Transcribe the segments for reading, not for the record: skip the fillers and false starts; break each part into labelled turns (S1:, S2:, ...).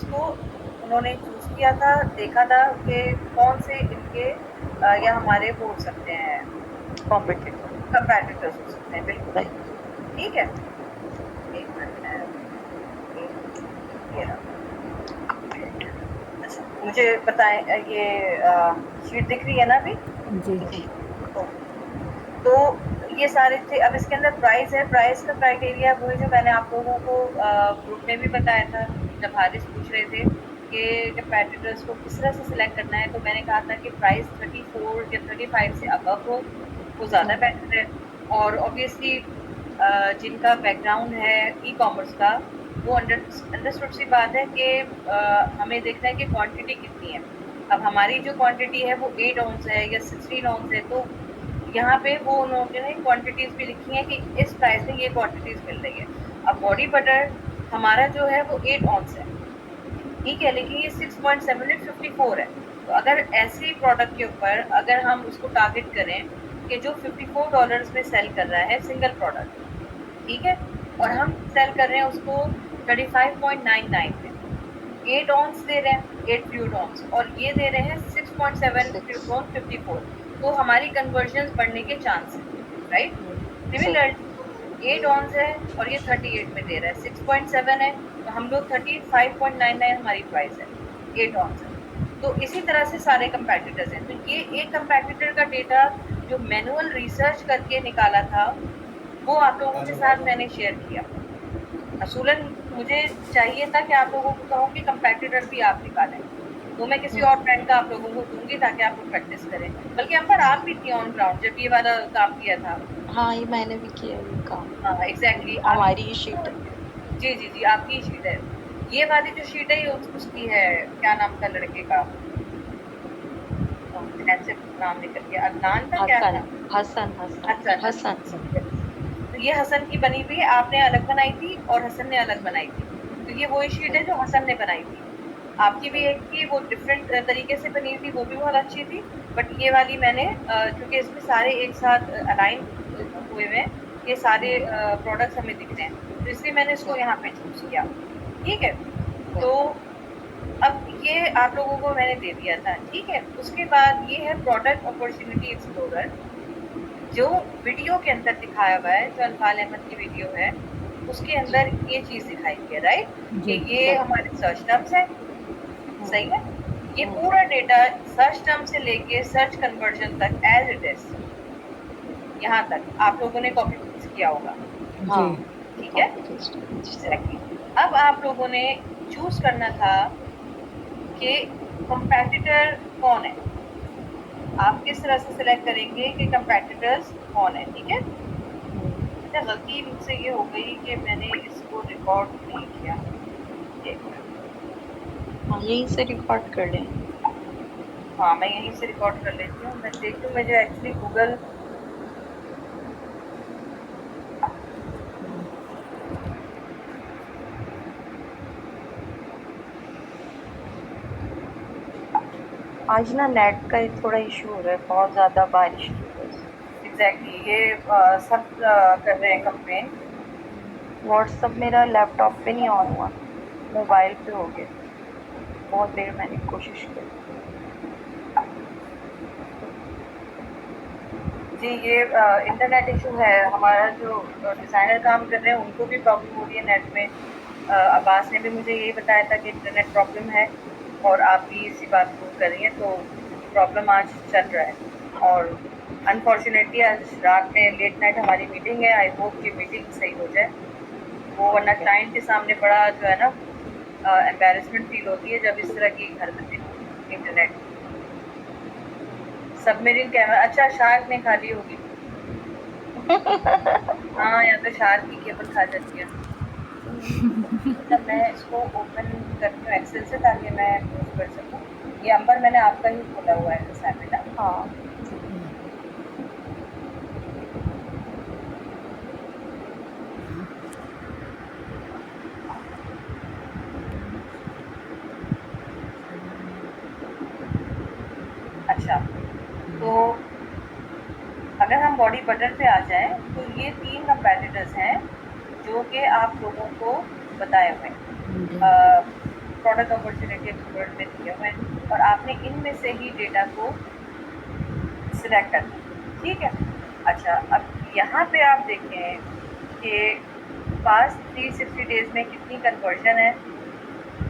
S1: को उन्होंने चूज़ किया था, देखा था कि कौन से इनके या हमारे वो हो सकते हैं,
S2: कॉम्पिटिटर।
S1: कंपैटिटर्स हो सकते हैं, बिल्कुल।
S2: राइट।
S1: ठीक है? 1 मिनट मैं ये रहा। अच्छा, मुझे बताएँ ये शीट दिख रही है ना अभी?
S3: जी।
S2: जी।
S1: तो ये सारे थे। अब इसके अंदर प्राइस है, प्राइस का क्राइटेरिया वही जो मैंने आप लोगों को ग्रुप में भी बताया था, जब हारिस पूछ रहे थे कि कंपैटिटर्स को किस तरह से सिलेक्ट करना है, तो मैंने कहा था कि प्राइस 34 या 35 से अबव हो, वो ज़्यादा बेटर है। और ऑब्वियसली जिनका बैकग्राउंड है ई-कॉमर्स का, वो अंडरस्टूड सी बात है कि हमें देखना है कि क्वांटिटी कितनी है। अब हमारी जो क्वांटिटी है वो 8 ऑन्स है या 16 ऑन्स है, तो यहाँ पे वो उन्होंने ने क्वांटिटीज़ भी लिखी हैं कि इस प्राइस में ये क्वांटिटीज़ मिल रही है। अब बॉडी बटर हमारा जो है वो 8 ऑन्स है, ठीक है? लेकिन ये 6.78 54 है। तो अगर ऐसे प्रोडक्ट के ऊपर अगर हम उसको टारगेट करें कि जो $54 में सेल कर रहा है सिंगल प्रोडक्ट, ठीक है? और हम सेल कर रहे हैं उसको 35.99 में। 8 ऑन्स दे रहे हैं, 8 फ्लूइड ऑन्स, और ये दे रहे हैं 6.7 फ्लूइड
S2: 6।
S1: ऑन 54। तो हमारी कन्वर्जन्स बढ़ने के चांस है, राइट?
S2: सही।
S1: सिमिलर 8 ऑन्स है और ये 38 में दे रहा है, 6.7 है, तो हम लोग 35.99 हमारी प्राइस है, 8 ऑन्स है। तो इसी तरह से सारे कंपैटिटर्स हैं। तो ये एक कंपैटिटर का डेटा जो मैनुअल रिसर्च करके निकाला था, वो आप लोगों के साथ मैंने शेयर किया। असूलन मुझे चाहिए था कि आप लोगों को कहूँ कि कंपैटिटर भी आप निकालें, तो मैं किसी और फ्रेंड का आप लोगों को दूँगी ताकि आप लोग प्रैक्टिस करें। बल्कि अंबर आप भी थी ऑन ग्राउंड जब ये वाला काम किया था।
S2: हाँ, ये मैंने भी किया ये काम।
S1: हाँ, एग्ज़ैक्टली
S2: हमारी
S1: आपकी
S2: ही शीट है।
S1: जी, जी, जी, आपकी ही शीट है। ये वाली जो शीट है ये उसकी है, क्या नाम था लड़के का? ज़हन से नाम निकल गया, अदनान था क्या
S2: हसन।
S1: था?
S2: हसन। हसन।
S1: हसन,
S2: हसन।
S1: हसन। तो ये हसन की बनी हुई है, आपने अलग बनाई थी और हसन ने अलग बनाई थी। तो ये वही शीट है
S2: सही।
S1: जो हसन ने बनाई थी। आपकी भी
S2: सही।
S1: एक थी, वो डिफरेंट तरीके से बनी हुई थी, वो भी बहुत अच्छी थी। बट ये वाली मैंने क्योंकि इसमें सारे एक साथ अलाइन हुए हुए हैं, ये सारे प्रोडक्ट्स हमें दिख रहे हैं, तो इसलिए मैंने इसको
S2: सही।
S1: यहाँ पे चूज़ किया। ठीक है?
S2: सही।
S1: तो अब ये आप लोगों को मैंने दे दिया था, ठीक है? उसके बाद ये है प्रोडक्ट अपॉर्च्युनिटी एक्सप्लोरर। जो वीडियो के अंदर दिखाया हुआ है, जो अनफाल अहमद की वीडियो है, उसके
S2: जी।
S1: अंदर ये चीज़ दिखाई गई है, राइट? कि
S3: जी।
S1: ये
S2: सही।
S1: हमारे सर्च टर्म्स हैं,
S2: हम्म।
S1: सही है? ये
S2: हम्म।
S1: पूरा डेटा सर्च टर्म से लेके सर्च कन्वर्जन तक एज़ इट इज़, यहाँ तक आप लोगों ने कॉपी पेस्ट किया होगा,
S3: जी।
S2: हाँ।
S1: ठीक है?
S2: Copy paste. सही।
S1: एग्ज़ैक्टली। अब आप लोगों ने चूज़ करना था कि कंपैटिटर कौन है? आप किस तरह से सिलेक्ट करेंगे कि कंपैटिटर्स कौन है, ठीक है?
S2: हम्म।
S1: अच्छा, गलती मुझसे ये हो गई कि मैंने इसको रिकॉर्ड नहीं किया। 1 मिनट।
S2: हाँ, यहीं से रिकॉर्ड कर लें।
S1: हाँ, मैं यहीं से रिकॉर्ड कर लेती हूँ। मैं देखती हूँ मुझे एक्चुअली गूगल
S2: आज ना नेट का थोड़ा इशू हो रहा है, बहुत ज्यादा बारिश की वजह से।
S1: एग्ज़ैक्टली ये सब कर रहे हैं कंप्लेन।
S2: व्हाट्सअप मेरा लैपटॉप पे नहीं ऑन हुआ, मोबाइल पे हो गया। बहुत देर मैंने कोशिश करी।
S1: जी, ये इंटरनेट इशू है। हमारा जो डिज़ाइनर काम कर रहे हैं उनको भी प्रॉब्लम हो रही है नेट में। अब्बास ने भी मुझे यही बताया था कि इंटरनेट प्रॉब्लम है और आप भी इसी बात को कर रही हैं, तो प्रॉब्लम आज चल रहा है। और अनफॉर्चुनेटली आज रात में लेट नाइट हमारी मीटिंग है। आई होप कि मीटिंग सही हो जाए। वो वरना
S2: ठीक है।
S1: क्लाइंट के सामने बड़ा जो है ना एम्बैरेसमेंट फ़ील होती है जब इस तरह की हरकतें हों इंटरनेट की। सबमरीन कैमरा, अच्छा शार्क ने खा ली होगी। हाँ, या तो शार्क की केबल खा जाती है। अच्छा, मैं इसको ओपन करती हूँ एक्सेल से ताकि मैं मूव कर सकूँ। ये अंबर मैंने आपका ही खोला हुआ है असाइनमेंट ना?
S2: हाँ।
S1: अच्छा, तो अगर हम बॉडी बटर पे आ जाएँ तो ये 3 कंपैटिटर्स हैं जो कि आप लोगों को बताए हुए हैं।
S3: जी।
S1: प्रोडक्ट अपॉर्चुनिटी एक्सप्लोरर में दिए हुए हैं और आपने इनमें से ही डेटा को सिलेक्ट करना है, ठीक है। अच्छा, अब यहाँ पे आप देखें कि पास्ट 360 डेज में कितनी कन्वर्जन है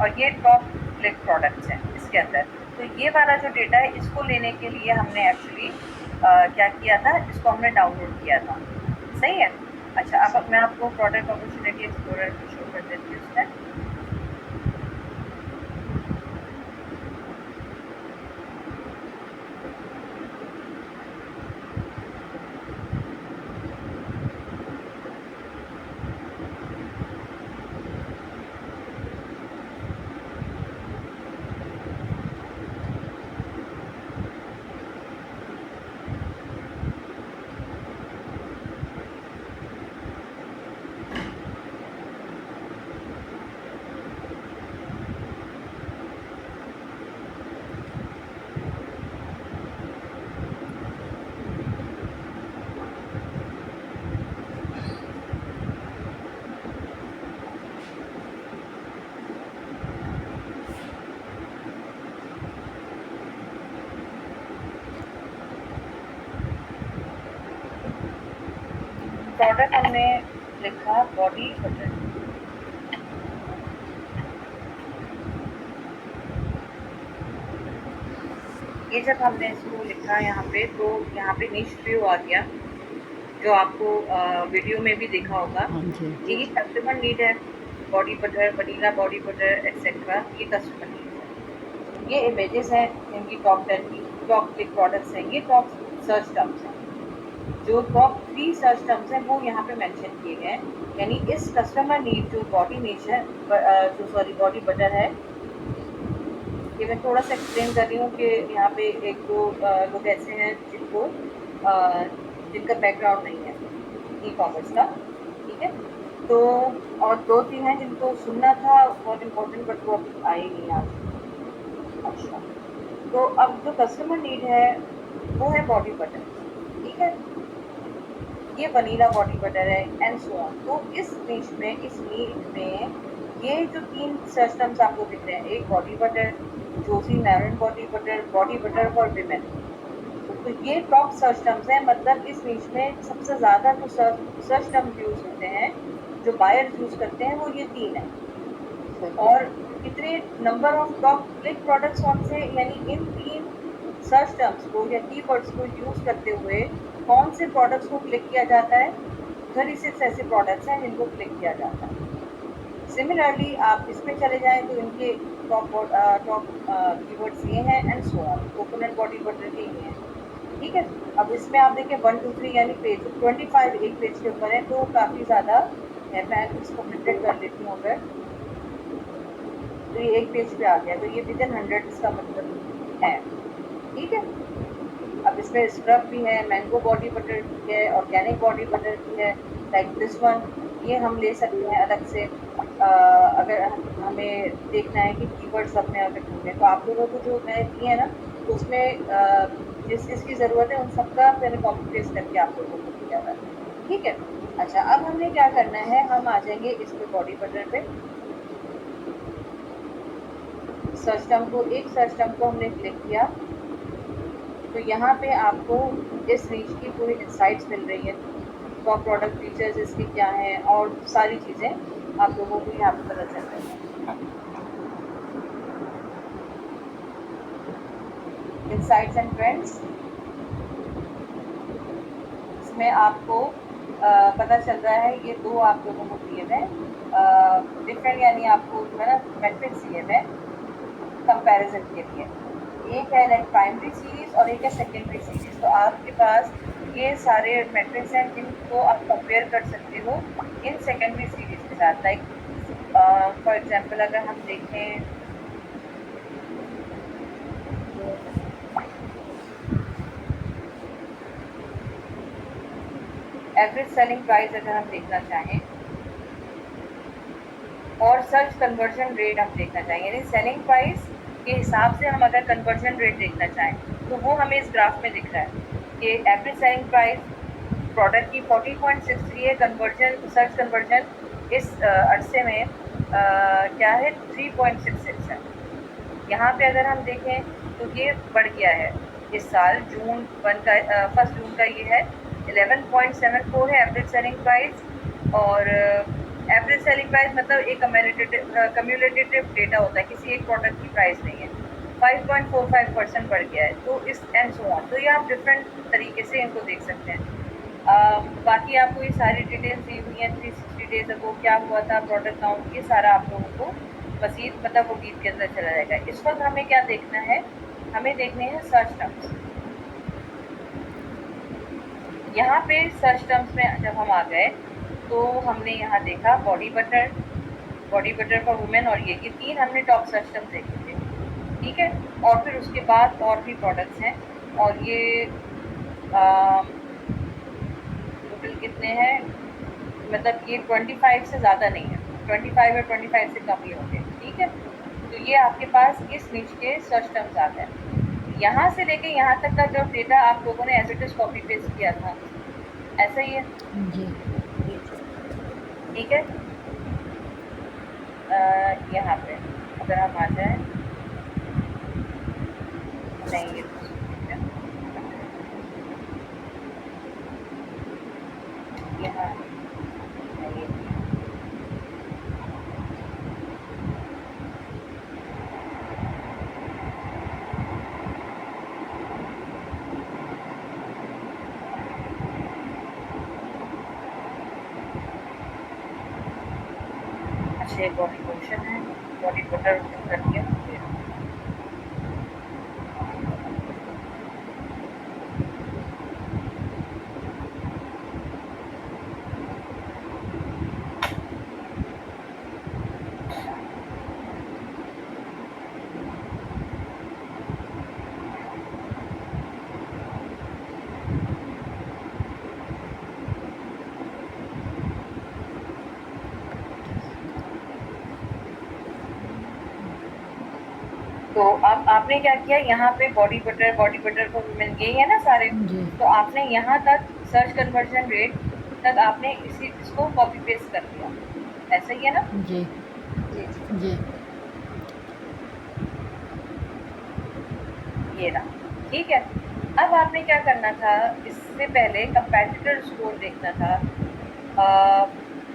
S1: और ये टॉप क्लिक प्रोडक्ट्स हैं इसके अंदर। तो ये वाला जो डेटा है इसको लेने के लिए हमने एक्चुअली क्या किया था, इसको हमने डाउनलोड किया था, सही है। अच्छा, अब मैं आपको प्रोडक्ट अपॉर्चुनिटी एक्सप्लोरर शो कर देती हूँ उसमें। प्रोडक्ट हमने लिखा बॉडी बटर। ये जब हमने इसको लिखा यहाँ पे, तो यहाँ पे निश व्यू आ गया जो आपको वीडियो में भी देखा होगा। ये कस्टमर नीड है, body butter, vanilla body butter etcetera, ये कस्टमर नीड है। ये इमेजेस हैं इनकी टॉप 10 की, टॉप क्लिक प्रोडक्ट्स हैं, ये टॉप सर्च टर्म्स हैं। जो टॉप 3 सर्च टर्म्स हैं वो यहाँ पे मेंशन किए गए हैं। यानी इस कस्टमर नीड जो बॉडी नीड है, बॉडी बटर है, ये मैं थोड़ा सा एक्सप्लेन कर रही हूँ कि यहाँ पे एक दो लोग ऐसे हैं जिनका बैकग्राउंड नहीं है ई कॉमर्स का, ठीक है। तो और 2-3 हैं जिनको सुनना था, बहुत इम्पोर्टेंट, बट वो अभी आए नहीं आज। अच्छा, तो अब जो कस्टमर नीड है वो है बॉडी बटर, ठीक है। ये वनीला बॉडी बटर है एंड सो ऑन। तो इस निश में, इस नीड में ये जो 3 सर्च टर्म्स आपको दिख रहे हैं, एक body butter, Josey maroon body butter for women, तो ये टॉप सर्च टर्म्स हैं। मतलब इस निश में सबसे ज़्यादा जो सर्च टर्म्स यूज होते हैं, जो बायर्स यूज करते हैं, वो ये 3 हैं। और कितने number of top click products कौन से, यानी इन 3 सर्च टर्म्स को या कीवर्ड्स को यूज करते हुए कौन से प्रोडक्ट्स को क्लिक किया जाता है, 36 ऐसे प्रोडक्ट्स हैं जिनको क्लिक किया जाता है। सिमिलरली आप इसमें चले जाएं तो इनके टॉप कीवर्ड्स ये हैं and so on. Coconut body butter के ये हैं, ठीक है। अब इसमें आप देखिए 1 2 3 यानी पेज 25 एक पेज के ऊपर है, तो काफ़ी ज़्यादा है। मैं इसको प्रिंटेड कर लेती हूँ अगर, तो ये एक पेज पे आ गया, तो ये विदिन 100 इसका मतलब है, ठीक है। अब इसमें स्क्रब भी है, मैंगो बॉडी बटर भी है, ऑर्गेनिक बॉडी बटर भी है, लाइक दिस वन, ये हम ले सकते हैं अलग से। अगर हमें देखना है कि कीवर्ड्स अपने अगर ढूंढे, तो आप लोगों को जो मैंने दिए हैं ना, तो उसमें जिस जिसकी ज़रूरत है उन सबका मैंने कॉपी पेस्ट करके आप लोगों को दिया हुआ है, ठीक है। अच्छा, अब हमने क्या करना है, हम आ जाएंगे इस पे बॉडी बटर पे। सर्च टर्म को, एक सर्च टर्म को हमने क्लिक किया, तो यहाँ पे आपको इस रीच की पूरी इंसाइट्स मिल रही है, टॉप प्रोडक्ट फीचर्स इसके क्या हैं और सारी चीज़ें आप लोगों को यहाँ पे पता चल रही है। इंसाइट्स एंड ट्रेंड्स, इसमें आपको पता चल रहा है, ये 2 आप लोगों को दिए हुए डिफरेंट, यानी आपको जो है ना मैट्रिक्स दिए हुए कंपैरिजन के लिए। एक है लाइक प्राइमरी सीरीज और एक है सेकेंडरी सीरीज। तो आपके पास ये सारे मैट्रिक्स हैं जिनको आप कंपेयर कर सकते हो इन सेकेंडरी सीरीज के साथ। लाइक फॉर एग्जांपल अगर हम देखें, एवरेज सेलिंग प्राइस अगर हम देखना चाहें और सर्च कन्वर्जन रेट हम देखना चाहेंगे, यानी सेलिंग प्राइस के हिसाब से हम अगर कन्वर्जन रेट देखना चाहें, तो वो हमें इस ग्राफ में दिख रहा है कि एवरेज सेलिंग प्राइस प्रोडक्ट की 40.63 है, कन्वर्जन, सर्च कन्वर्जन इस अरसे में क्या है 3.66, यहाँ पे अगर हम देखें तो ये बढ़ गया है इस साल जून 1 का 1 जून का ये है 11.74 है एवरेज सेलिंग प्राइस। और एवरेज सेलिंग प्राइस मतलब एक कम्युलेटिव डेटा होता है, किसी एक प्रोडक्ट की प्राइस नहीं है। 5.45% बढ़ गया है, तो इस एंड सो ऑन। तो ये आप डिफरेंट तरीके से इनको देख सकते हैं। बाकी आपको ये सारी डिटेल्स दी हुई हैं, 360 डेज अगो क्या हुआ था, प्रोडक्ट काउंट, ये सारा आप लोगों को मज़ीद मतलब वो गीत के अंदर चला जाएगा। इस वक्त हमें क्या देखना है, हमें देखने हैं सर्च टर्म्स। यहाँ पे सर्च टर्म्स में जब हम आ गए तो हमने यहाँ देखा बॉडी बटर फॉर वुमेन, और ये 3 हमने टॉप सर्च टर्म्स देखे थे, ठीक है। और फिर उसके बाद और भी प्रोडक्ट्स हैं, और ये टोटल कितने हैं, मतलब ये 25 से ज़्यादा नहीं है, 25 या 25 से कम ही होंगे, ठीक है। तो ये आपके पास इस नीच के सर्च टर्म्स आ गए। यहाँ से लेके यहाँ तक का जो डेटा आप लोगों ने as it is copy paste किया था, ऐसा ही है,
S2: जी
S1: ठीक है। यहाँ पे अगर हम आ जाए, नहीं ये तो ठीक है, यहाँ नहीं, अच्छा एक बॉडी लोशन है, बॉडी बटर कर दिया। तो अब आपने क्या किया, यहाँ पे बॉडी बटर फॉर वुमेन यही है ना सारे,
S2: जी
S1: तो आपने यहाँ तक सर्च कन्वर्जन रेट तक आपने इसको कॉपी पेस्ट कर दिया, ऐसा ही है ना।
S2: जी
S1: जी जी,
S2: जी
S1: ये रहा, ठीक है। अब आपने क्या करना था, इससे पहले कंपैटिटर स्कोर देखना था।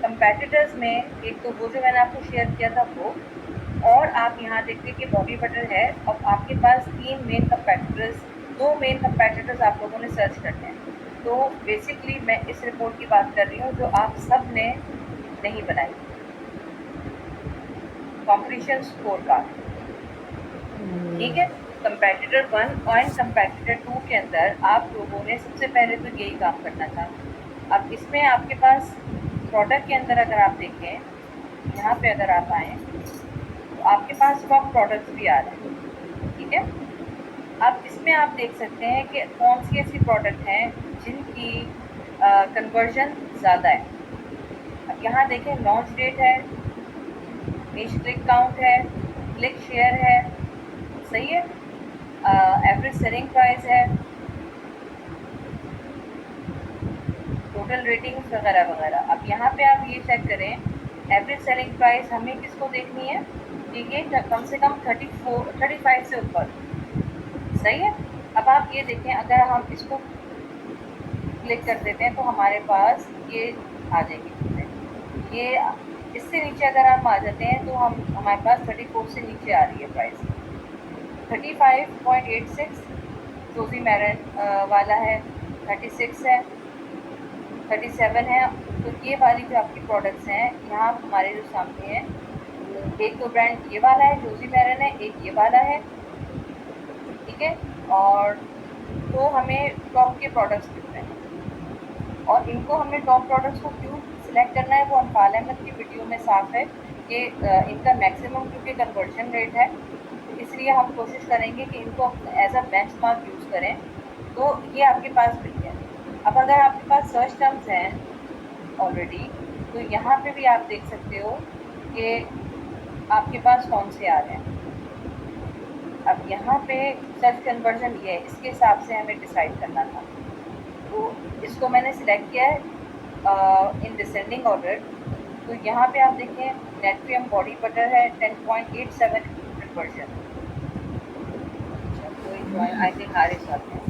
S1: कंपैटिटर्स में एक तो वो जो मैंने आपको शेयर किया था वो, और आप यहाँ देखिए कि बॉडी बटर है, अब आपके पास 3 मेन कंपैटिटर्स, 2 मेन कंपैटिटर्स आप लोगों ने सर्च करने हैं। तो बेसिकली मैं इस रिपोर्ट की बात कर रही हूँ जो आप सब ने नहीं बनाई, कॉम्पिटिशन स्कोर कार्ड, ठीक है। कंपैटिटर 1 और कंपैटिटर 2 के अंदर आप लोगों ने सबसे पहले तो यही काम करना था। अब इसमें आपके पास प्रोडक्ट के अंदर अगर आप देखें, यहाँ पे अगर आप आएँ तो आपके पास स्टॉक प्रोडक्ट्स भी आ रहे हैं, ठीक है। अब इसमें आप देख सकते हैं कि कौन सी ऐसी प्रोडक्ट हैं जिनकी कन्वर्जन ज़्यादा है। अब यहाँ देखें लॉन्च डेट है, नीश क्लिक काउंट है, क्लिक शेयर है, सही है, एवरेज सेलिंग प्राइस है, टोटल रेटिंग्स वगैरह वगैरह। अब यहाँ पे आप ये चेक करें, एवरेज सेलिंग प्राइस हमें किसको देखनी है कि ये कम से कम 35 से ऊपर, सही है। अब आप ये देखें, अगर हम इसको क्लिक कर देते हैं तो हमारे पास ये आ जाएगी चीज़ें। ये इससे नीचे अगर हम आ जाते हैं तो हमारे पास 34 से नीचे आ रही है प्राइस। 35.86 जोजी मैरन वाला है, 36 है, 37 है। तो ये वाली जो आपकी प्रोडक्ट्स हैं यहाँ हमारे जो सामने है, एक तो ब्रांड ये वाला है जोजी मैरन है, एक ये वाला है, ठीक है। और तो हमें टॉप के प्रोडक्ट्स मिल रहे हैं, और इनको हमने टॉप प्रोडक्ट्स को क्यों सिलेक्ट करना है वो अनफाल अहमद की वीडियो में साफ है कि इनका मैक्सिमम क्योंकि कन्वर्जन रेट है, तो इसलिए हम कोशिश करेंगे कि इनको एज अ बेंचमार्क यूज़ करें। तो ये आपके पास मिल गया। अब अगर आपके पास सर्च टर्म्स हैं ऑलरेडी, तो यहाँ पे भी आप देख सकते हो कि आपके पास कौन से आ रहे हैं। अब यहाँ पे सर्च कन्वर्जन ये है, इसके हिसाब से हमें डिसाइड करना था, तो इसको मैंने सिलेक्ट किया है इन डिसेंडिंग ऑर्डर। तो यहाँ पे आप देखें नेटफ्रीम बॉडी बटर है 10.87 कन्वर्जन, तो आई थिंक हारिस आते हैं।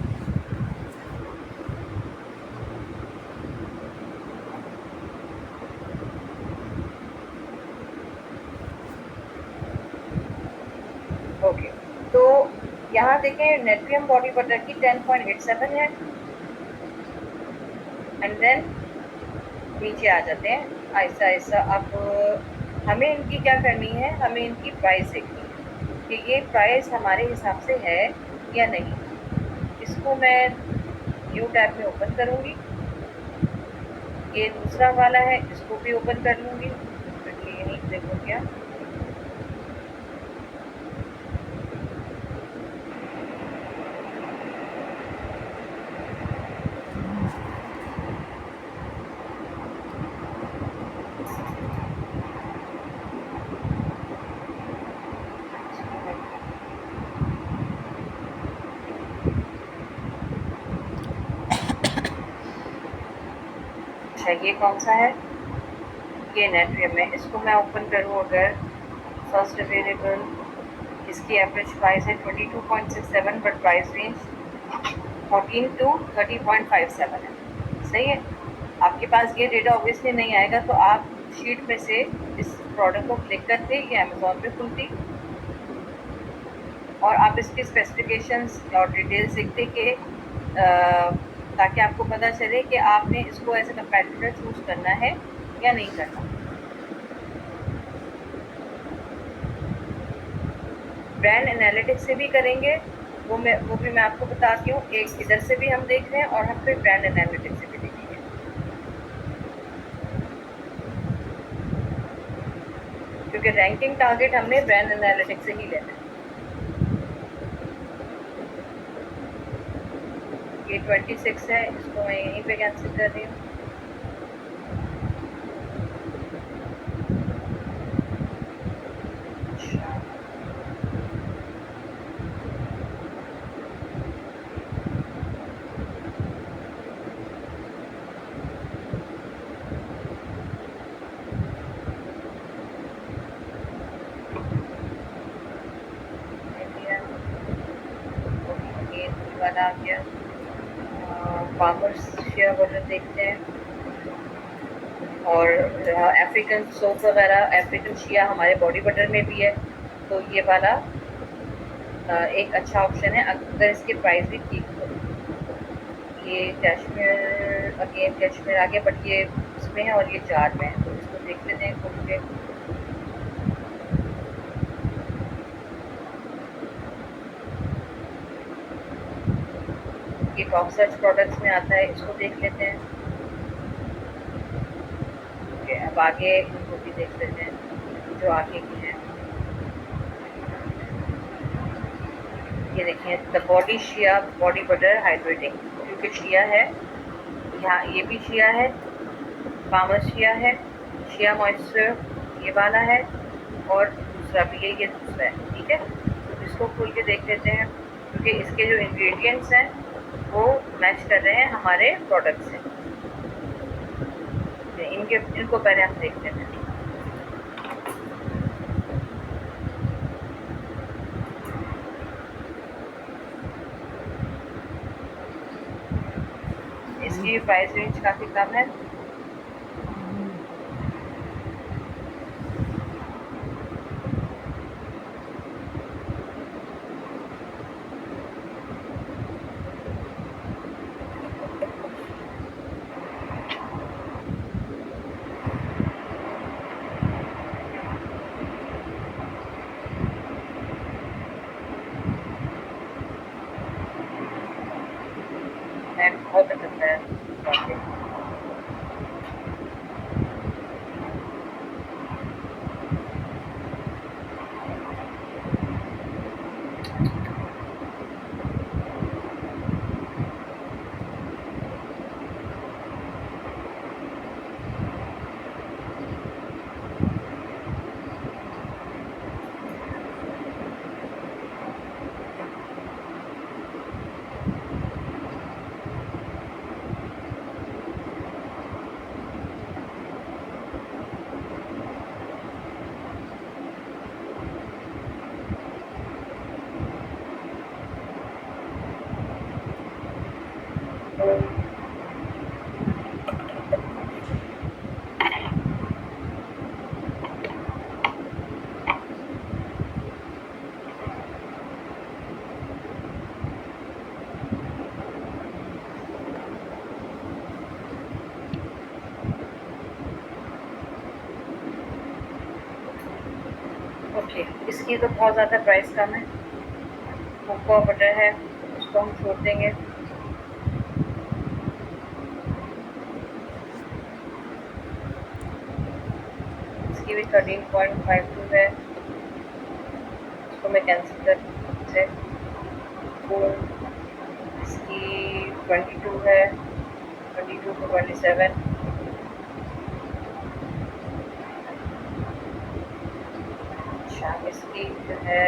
S1: ओके, तो यहाँ देखें नेट्रियम बॉडी बटर की 10.87 है। एंड देन नीचे आ जाते हैं ऐसा ऐसा। अब हमें इनकी क्या करनी है, हमें इनकी प्राइस देखनी है कि ये प्राइस हमारे हिसाब से है या नहीं। इसको मैं न्यू टैब में ओपन करूँगी। ये दूसरा वाला है, इसको भी ओपन कर लूँगी। तो ये यहीं देखो क्या, अच्छा ये कौन सा है, ये नेट्रियम है। इसको मैं ओपन करूँ अगर, फर्स्ट अवेलेबल, इसकी एवरेज प्राइस है 22.67 बट प्राइस रेंज 14 टू 30.57 है। सही है। आपके पास ये डेटा ऑब्वियसली नहीं आएगा, तो आप शीट में से इस प्रोडक्ट को क्लिक करते, ये अमेज़ॉन पे खुलती और आप इसकी स्पेसिफिकेशंस और डिटेल्स देखते कि ताकि आपको पता चले कि आपने इसको एज ए कंपैटिटर चूज़ करना है या नहीं करना। ब्रांड एनालिटिक्स से भी करेंगे, वो भी मैं आपको बताती हूँ। एक इधर से भी हम देख रहे हैं और हम फिर ब्रांड एनालिटिक्स से भी देखेंगे, क्योंकि रैंकिंग टारगेट हमने ब्रांड एनालिटिक्स से ही लेना है। ये 26 है, इसको मैं यहीं पे कैंसिल कर रही हूँ। वाला आ गया। फार्मर्स शेयर बटन देखते हैं, और अफ्रीकन सोप वगैरह, अफ्रीकन शिया हमारे बॉडी बटर में भी है, तो ये वाला एक अच्छा ऑप्शन है अगर इसकी प्राइस भी ठीक हो। ये कैश्मीर, अगेन कैश्मीर आ गया, बट ये इसमें है और ये जार में है, तो इसको देख लेते हैं खोल के। ये टॉप सर्च प्रोडक्ट्स में आता है, इसको देख लेते हैं। ओके, अब आगे इनको भी देख लेते हैं जो आगे की है। ये देखें, the body shea body butter hydrating, क्योंकि शिया है, यहाँ ये भी शिया है, फार्मर शिया है, शिया मॉइस्चर ये वाला है, और दूसरा भी है, ये दूसरा है। ठीक है, तो इसको खोल के देख लेते हैं, क्योंकि इसके जो इंग्रेडिएंट्स हैं वो मैच कर रहे हैं हमारे प्रोडक्ट से। इनको पहले हम देख लेते हैं। इसकी प्राइस रेंज काफ़ी कम है। बहुत पसंद है। इसकी तो बहुत ज़्यादा प्राइस कम है। कोको बटर है, उसको हम छोड़ देंगे। इसकी भी 13.52 है, उसको मैं कैंसिल कर से इसकी 22 है, 22 टू 27। अच्छा, इसकी जो है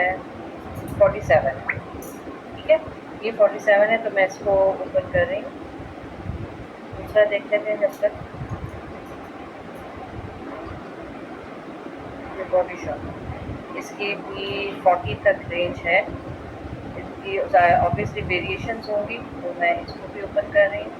S1: 47 है। ठीक है, ये 47 है, तो मैं इसको ओपन कर रही हूँ। दूसरा देख लेते हैं जब तक। ये बॉडी शॉप, इसकी भी 40 तक रेंज है। इसकी ऑब्वियसली वेरिएशंस होंगी, तो मैं इसको भी ओपन कर रही हूँ।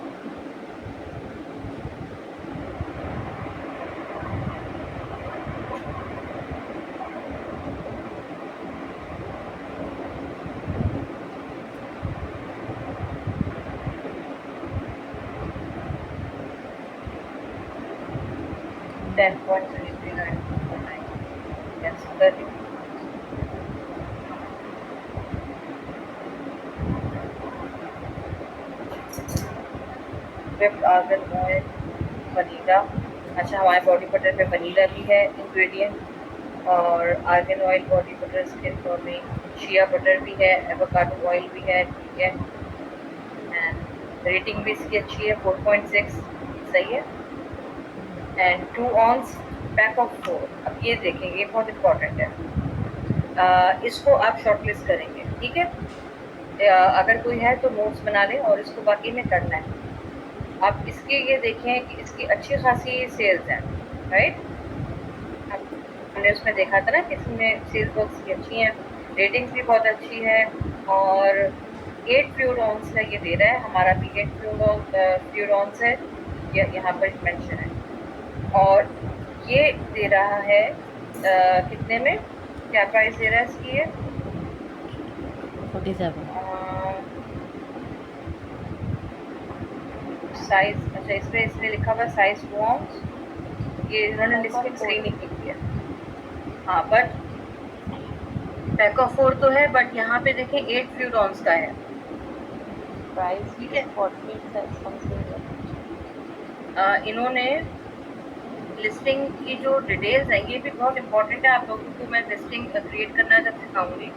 S1: टेन पॉइंट कैंसिल कर दी। Swift argan oil, vanilla. अच्छा, हमारे बॉडी बटर में वनीला भी है इंग्रेडिएंट, और argan oil body butter skin toning, shea butter भी है, एवोकाडो ऑयल भी है। ठीक है, एंड रेटिंग भी इसकी अच्छी है, 4.6 सही है। And 2 ounce pack of 4। अब ये देखेंगे, ये बहुत इंपॉर्टेंट है। इसको आप शॉर्टलिस्ट करेंगे, ठीक है। अगर कोई है तो नोट्स बना लें, और इसको बाकी में करना है। आप इसके ये देखें कि इसकी अच्छी खासी सेल्स हैं, राइट। हमने उसमें देखा था ना कि इसमें सेल्स बहुत अच्छी हैं, रेटिंग्स भी बहुत अच्छी है, और 8 फ्यूरॉन्स का ये दे रहा है। हमारा भी 8 फ्यूरॉन्स है, यहाँ पर मेंशन है। और ये दे रहा है कितने में, क्या प्राइस दे रहा है इसकी? ये
S2: 47।
S1: साइज, अच्छा, इसमें लिखा हुआ साइज 2 आउंस। ये इन्होंने लिस्टिंग सही नहीं की है। हाँ, बट पैक ऑफ 4 तो है, बट यहाँ पे देखें 8 फ्यूरॉन्स का है
S2: प्राइस,
S1: ठीक है।
S2: 48 समथिंग है।
S1: इन्होंने लिस्टिंग की जो डिटेल्स हैं, ये भी बहुत इंपॉर्टेंट है। आप लोगों को मैं लिस्टिंग क्रिएट करना जब सिखाऊंगी,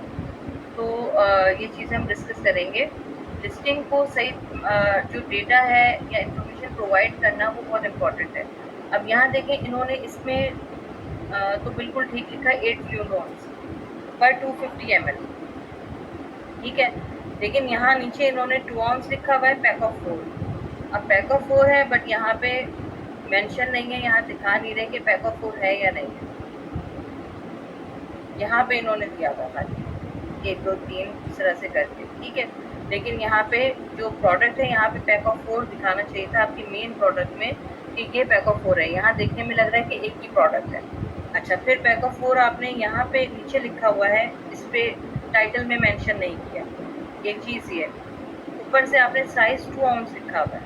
S1: तो ये चीज़ें हम डिस्कस करेंगे। लिस्टिंग को सही जो डेटा है या इंफॉर्मेशन प्रोवाइड करना, वो बहुत इम्पॉर्टेंट है। अब यहाँ देखें, इन्होंने इसमें तो बिल्कुल ठीक लिखा है 8 फ्यूरॉन्स पर 250 ml, ठीक है। लेकिन यहाँ नीचे इन्होंने 2 ऑन्स लिखा हुआ है पैक ऑफ 4। अब पैक ऑफ 4 है, बट यहाँ पे मेंशन नहीं है, यहाँ दिखा नहीं रहे कि पैक ऑफ 4 है या नहीं है। यहाँ पे इन्होंने दिया हुआ था 1 2 3 इस तरह से करके, ठीक है। लेकिन यहाँ पे जो प्रोडक्ट है, यहाँ पे पैक ऑफ 4 दिखाना चाहिए था आपकी मेन प्रोडक्ट में कि ये पैक ऑफ 4 है। यहाँ देखने में लग रहा है कि एक ही प्रोडक्ट है। अच्छा, फिर पैक ऑफ 4 आपने यहाँ पे नीचे लिखा हुआ है, इस पे टाइटल में मेंशन नहीं किया। एक चीज़ ये, ऊपर से आपने साइज 2 आउंस लिखा हुआ है,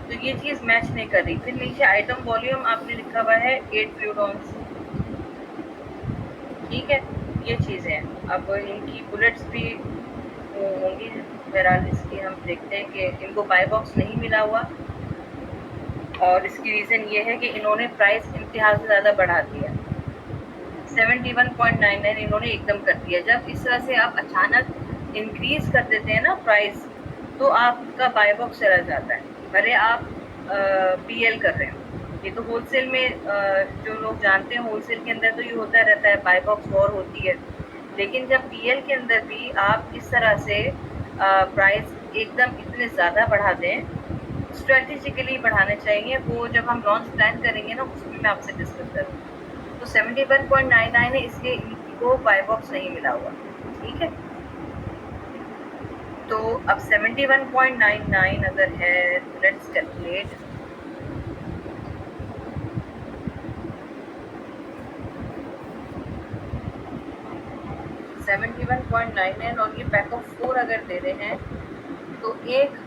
S1: तो ये चीज़ मैच नहीं कर रही। फिर नीचे आइटम वॉल्यूम आपने लिखा हुआ है 8 फ्यूरॉन्स, ठीक है। ये चीज़ें हैं। अब इनकी बुलेट्स भी होंगी, बहरहाल इसकी हम देखते हैं कि इनको बाय बॉक्स नहीं मिला हुआ, और इसकी रीज़न ये है कि इन्होंने प्राइस इंतहा से ज़्यादा बढ़ा दिया। 71.99 इन्होंने एकदम कर दिया। जब इस तरह से आप अचानक इंक्रीज़ कर देते हैं ना प्राइस, तो आपका बाय बॉक्स चला जाता है, भले आप पीएल कर रहे हो। ये तो होलसेल में जो लोग जानते हैं, होलसेल के अंदर तो ये होता रहता है, बाय बॉक्स वॉर होती है। लेकिन जब पीएल के अंदर भी आप इस तरह से प्राइस एकदम इतने ज़्यादा बढ़ा दें, स्ट्रेटेजिकली बढ़ाने चाहिए। वो जब हम लॉन्च प्लान करेंगे ना, उसमें मैं आपसे डिस्कस करूँगी। तो 71.99 है, इसलिए इनको बाय बॉक्स नहीं मिला हुआ, ठीक है। तो अब 71.99 अगर है, लेट्स कैलकुलेट। $71.99 और ये पैक ऑफ 4 अगर दे रहे हैं, तो एक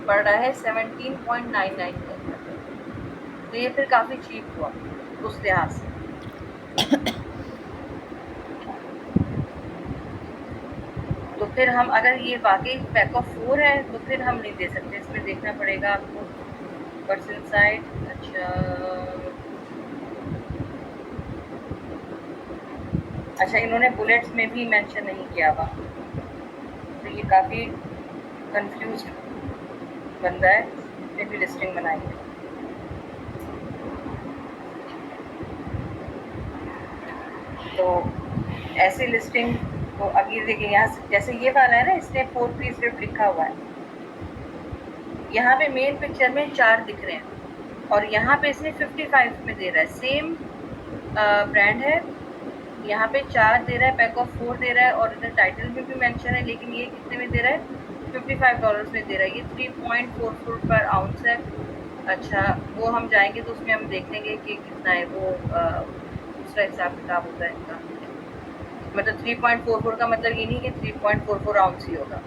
S1: पड़ रहा है 17.99 के अंदर। तो ये फिर काफ़ी चीप हुआ उस लिहाज से। फिर हम अगर ये वाकई पैक ऑफ 4 है तो फिर हम नहीं दे सकते, इसमें देखना पड़ेगा आपको व्हाट्स इनसाइड। अच्छा, अच्छा इन्होंने बुलेट्स में भी मेंशन नहीं किया हुआ, तो ये काफ़ी कंफ्यूज बंदा है जो भी लिस्टिंग बनाई है। तो ऐसी लिस्टिंग को अब ये देखिए, यहाँ जैसे ये वाला है ना, इसने 4 पीस रिप लिखा हुआ है, यहाँ पे मेन पिक्चर में 4 दिख रहे हैं और यहाँ पे इसने 55 में दे रहा है। सेम ब्रांड है, यहाँ पे 4 दे रहा है, पैक ऑफ 4 दे रहा है और इधर टाइटल में भी मेंशन है, लेकिन ये कितने में दे रहा है? $55 में दे रहा है। ये 3.44 पर आउंस है। अच्छा, वो हम जाएंगे तो उसमें हम देख लेंगे कि कितना है वो, दूसरा हिसाब किताब होता है इनका। मतलब 3.44 का मतलब ये नहीं कि 3.44 आउंस ही होगा।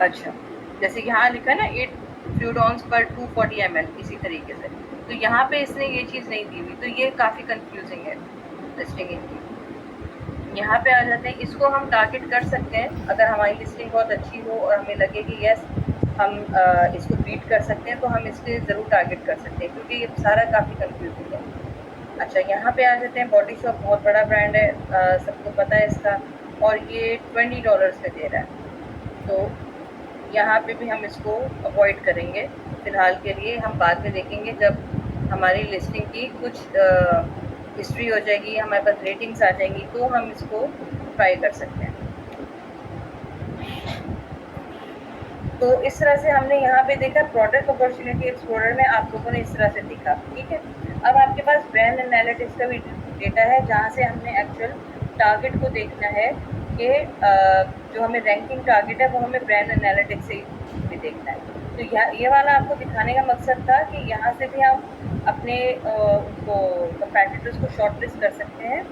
S1: अच्छा, जैसे यहाँ लिखा है ना 8 फ्लूइड आउंस पर 240 ml, इसी तरीके से। तो यहाँ पे इसने ये चीज़ नहीं दी हुई, तो ये काफ़ी कंफ्यूजिंग है लिस्टिंग इनकी। यहाँ पे आ जाते हैं, इसको हम टारगेट कर सकते हैं अगर हमारी लिस्टिंग बहुत अच्छी हो और हमें लगे कि यस हम इसको बीट कर सकते हैं, तो हम इसके ज़रूर टारगेट कर सकते हैं, क्योंकि ये सारा काफ़ी कंफ्यूजिंग है। अच्छा, यहाँ पे आ जाते हैं, बॉडी शॉप बहुत बड़ा ब्रांड है, सबको पता है इसका, और ये $20 में दे रहा है। तो यहाँ पे भी हम इसको अवॉइड करेंगे फ़िलहाल के लिए। हम बाद में देखेंगे जब हमारी लिस्टिंग की कुछ हिस्ट्री हो जाएगी, हमारे पास रेटिंग्स आ जाएंगी, तो हम इसको ट्राई कर सकते हैं। तो इस तरह से हमने यहाँ पे देखा, प्रोडक्ट अपॉर्चुनिटी एक्सप्लोरर में आप लोगों ने इस तरह से देखा, ठीक है। अब आपके पास ब्रांड एनालिटिक्स का भी डेटा है, जहाँ से हमने एक्चुअल टारगेट को देखना है कि जो हमें रैंकिंग टारगेट है वो हमें ब्रांड एनालिटिक्स से भी देखना है। तो ये वाला आपको दिखाने का मकसद था कि यहाँ से भी हम अपने उनको कंपैटिटर्स को शॉर्ट लिस्ट कर सकते हैं,